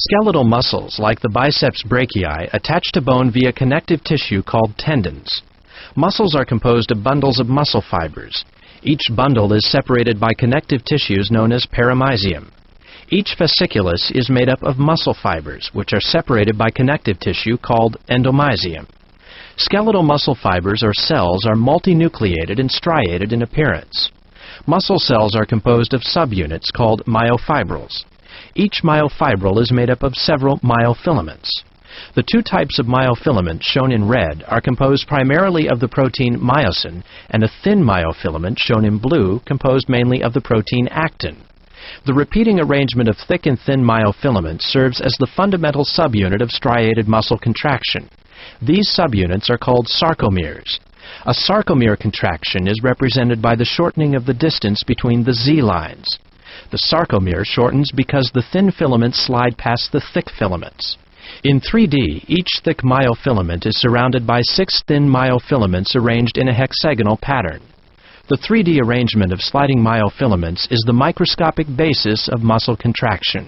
Skeletal muscles, like the biceps brachii, attach to bone via connective tissue called tendons. Muscles are composed of bundles of muscle fibers. Each bundle is separated by connective tissues known as perimysium. Each fasciculus is made up of muscle fibers, which are separated by connective tissue called endomysium. Skeletal muscle fibers or cells are multinucleated and striated in appearance. Muscle cells are composed of subunits called myofibrils. Each myofibril is made up of several myofilaments. The two types of myofilament shown in red are composed primarily of the protein myosin, and a thin myofilament shown in blue composed mainly of the protein actin. The repeating arrangement of thick and thin myofilaments serves as the fundamental subunit of striated muscle contraction. These subunits are called sarcomeres. A sarcomere contraction is represented by the shortening of the distance between the Z lines. The sarcomere shortens because the thin filaments slide past the thick filaments. In 3D, each thick myofilament is surrounded by 6 thin myofilaments arranged in a hexagonal pattern. The 3D arrangement of sliding myofilaments is the microscopic basis of muscle contraction.